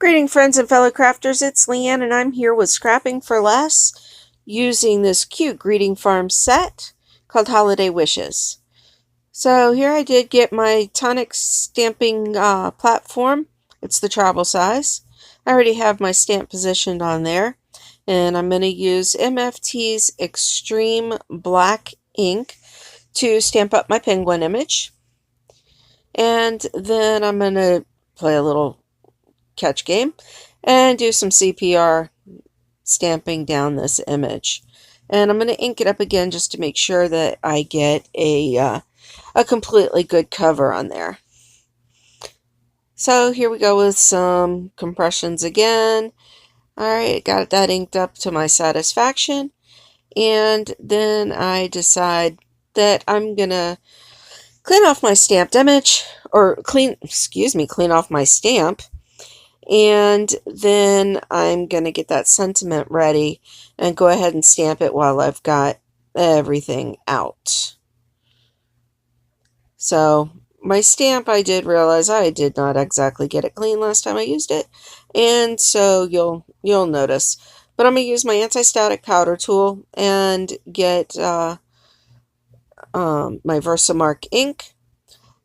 Greeting friends and fellow crafters, it's Leanne and I'm here with Scrapping for Less using this cute greeting farm set called Holiday Wishes. So here I did get my tonic stamping platform. It's the travel size. I already have my stamp positioned on there, and I'm going to use MFT's Extreme Black ink to stamp up my penguin image. And then I'm going to play a little catch game and do some CPR stamping down this image. And I'm going to ink it up again just to make sure that I get a completely good cover on there. So here we go with some compressions again. Alright, got that inked up to my satisfaction. And then I decide that I'm going to clean off my stamped image, or clean off my stamp. And then I'm going to get that sentiment ready and go ahead and stamp it while I've got everything out. So my stamp, I did realize I did not exactly get it clean last time I used it, and so you'll notice. But I'm going to use my anti-static powder tool and get my Versamark ink,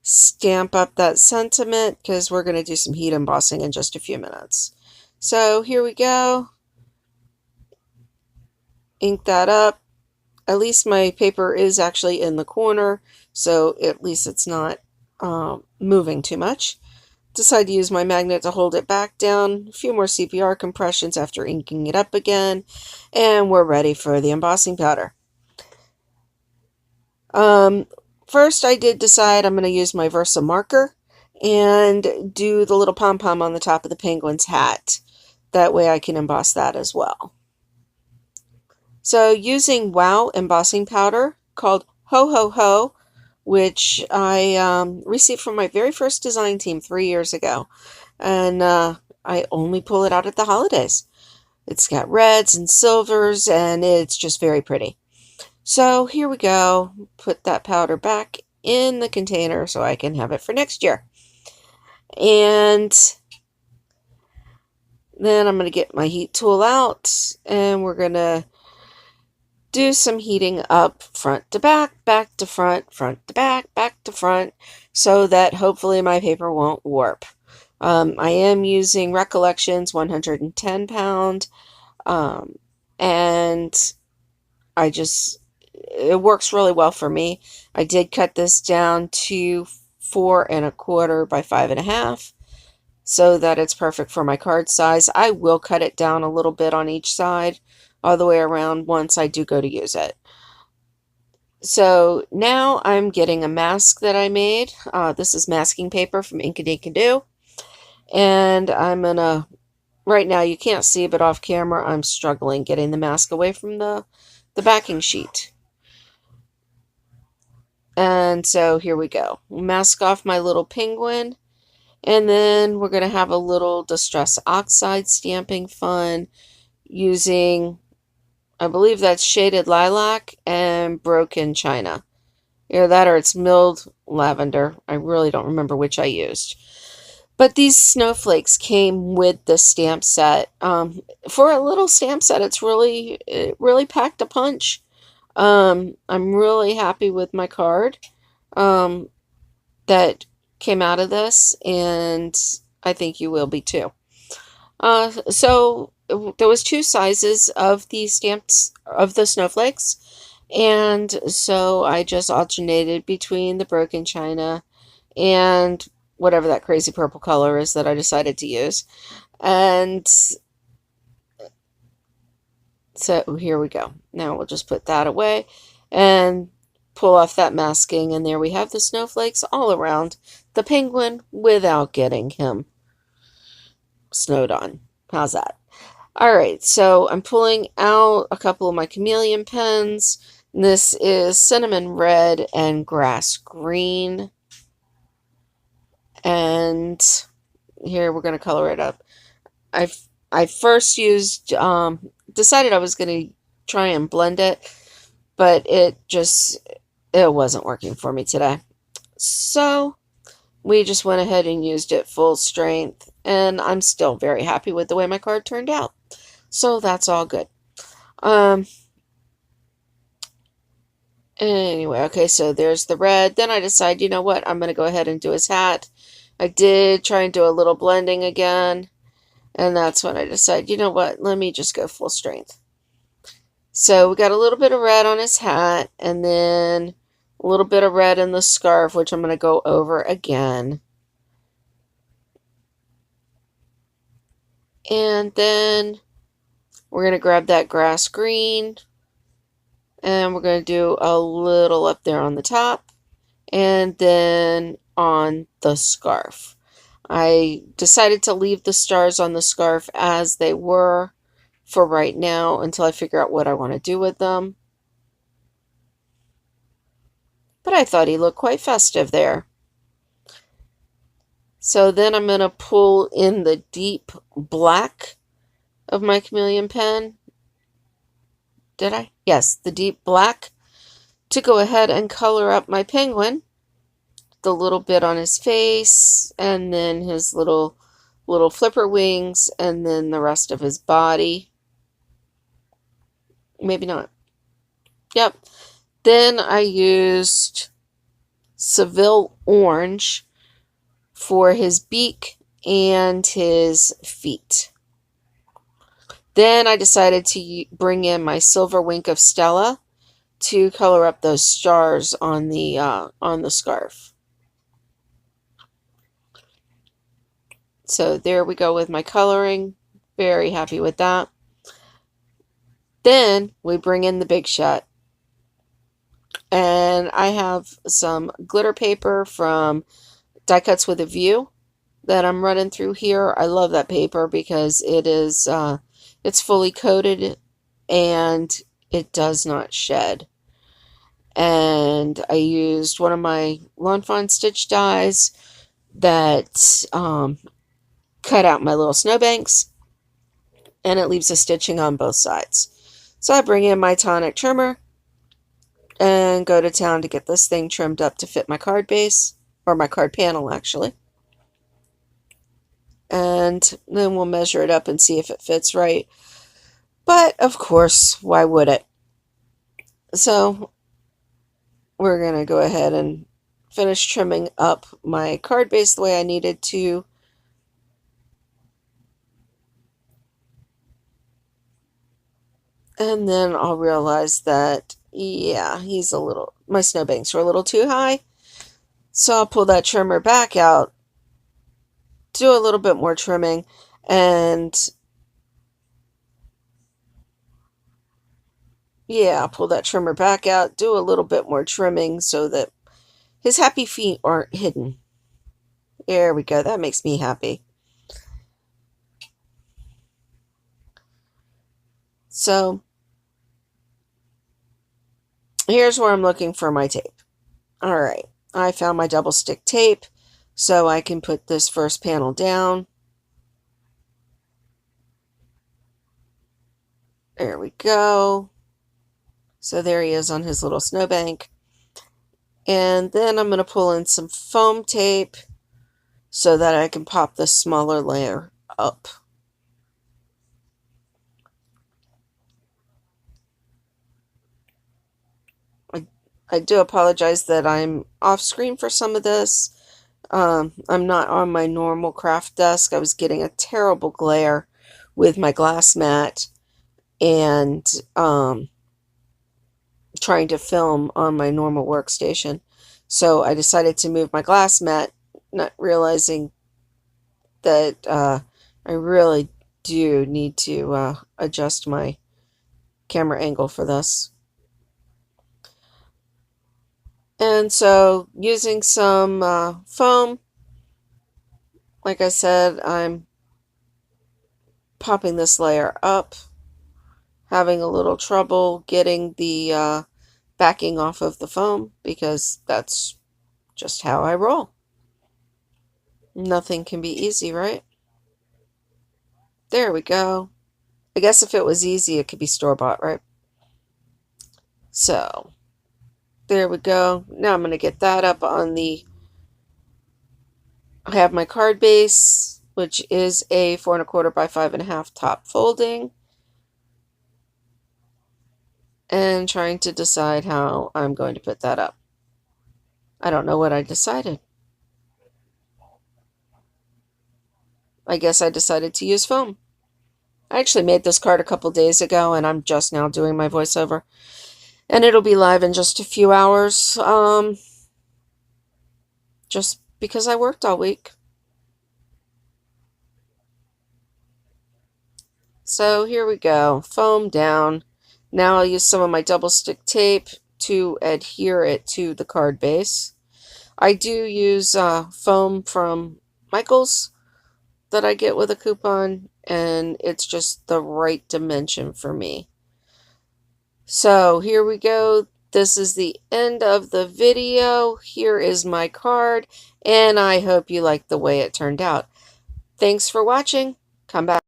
stamp up that sentiment because we're going to do some heat embossing in just a few minutes. So here we go. Ink that up. At least my paper is actually in the corner, so at least it's not moving too much. Decide to use my magnet to hold it back down. A few more CPR compressions after inking it up again, and we're ready for the embossing powder. First, I did decide I'm going to use my Versa marker and do the little pom-pom on the top of the penguin's hat. That way I can emboss that as well. So using Wow embossing powder called Ho Ho Ho, which I received from my very first design team 3 years ago. And I only pull it out at the holidays. It's got reds and silvers, and it's just very pretty. So here we go. Put that powder back in the container so I can have it for next year. And then I'm going to get my heat tool out, and we're going to do some heating up front to back to front to back to front, so that hopefully my paper won't warp. I am using Recollections 110 pound, and it works really well for me. I did cut this down to 4 1/4 by 5 1/2, so that it's perfect for my card size. I will cut it down a little bit on each side all the way around once I do go to use it. So now I'm getting a mask that I made. This is masking paper from Inkadink. And I'm gonna, right now you can't see, but off camera I'm struggling getting the mask away from the backing sheet. And so here we go. Mask off my little penguin. And then we're going to have a little Distress Oxide stamping fun using, I believe that's Shaded Lilac and Broken China. Either that or it's Milled Lavender. I really don't remember which I used. But these snowflakes came with the stamp set. For a little stamp set, it really packed a punch. I'm really happy with my card that came out of this, and I think you will be too. So there was 2 sizes of the stamps of the snowflakes, and so I just alternated between the Broken China and whatever that crazy purple color is that I decided to use. And so here we go. Now we'll just put that away and pull off that masking, and there we have the snowflakes all around the penguin without getting him snowed on. How's that? Alright, so I'm pulling out a couple of my chameleon pens. This is cinnamon red and grass green. And here we're going to color it up. I first used, decided I was going to try and blend it, but it wasn't working for me today. So we just went ahead and used it full strength and I'm still very happy with the way my card turned out. So that's all good. Um, Anyway, okay, so there's the red. Then I decide, you know what, I'm going to go ahead and do his hat. I did try and do a little blending again, and that's when I decided, you know what, let me just go full strength. So we got a little bit of red on his hat, and then a little bit of red in the scarf, which I'm going to go over again. And then we're going to grab that grass green, and we're going to do a little up there on the top, and then on the scarf. I decided to leave the stars on the scarf as they were for right now until I figure out what I want to do with them. But I thought he looked quite festive there. So then I'm going to pull in the deep black of my chameleon pen. Did I? Yes, the deep black to go ahead and color up my penguin. The little bit on his face, and then his little flipper wings, and then the rest of his body. Maybe not. Yep. Then I used Seville orange for his beak and his feet. Then I decided to bring in my silver wink of Stella to color up those stars on the scarf. So there we go with my coloring. Very happy with that. Then we bring in the big shot. And I have some glitter paper from Die Cuts with a View that I'm running through here. I love that paper because it is it's fully coated and it does not shed. And I used one of my Lawn Fawn stitch dies that cut out my little snowbanks, and it leaves a stitching on both sides. So I bring in my tonic trimmer and go to town to get this thing trimmed up to fit my card base, or my card panel actually. And then we'll measure it up and see if it fits right. But of course, why would it? So we're going to go ahead and finish trimming up my card base the way I needed to. And then I'll realize that, yeah, my snowbanks are a little too high. So I'll pull that trimmer back out, do a little bit more trimming, and yeah, I'll pull that trimmer back out, do a little bit more trimming so that his happy feet aren't hidden. There we go. That makes me happy. So here's where I'm looking for my tape. All right, I found my double stick tape, so I can put this first panel down. There we go. So there he is on his little snowbank. And then I'm going to pull in some foam tape so that I can pop the smaller layer up. I do apologize that I'm off screen for some of this. I'm not on my normal craft desk. I was getting a terrible glare with my glass mat and trying to film on my normal workstation. So I decided to move my glass mat, not realizing that I really do need to adjust my camera angle for this. And so using some foam, like I said, I'm popping this layer up, having a little trouble getting the backing off of the foam because that's just how I roll. Nothing can be easy, right? There we go. I guess if it was easy, it could be store-bought, right? So there we go. Now I'm going to get that up on I have my card base which is a 4 1/4 by 5 1/2 top folding, and trying to decide how I'm going to put that up. I don't know what I decided. I guess I decided to use foam. I actually made this card a couple days ago, and I'm just now doing my voiceover. And it'll be live in just a few hours, just because I worked all week. So here we go, foam down. Now I'll use some of my double stick tape to adhere it to the card base. I do use foam from Michael's that I get with a coupon, and it's just the right dimension for me. So here we go. This is the end of the video. Here is my card, and I hope you like the way it turned out. Thanks for watching. Come back.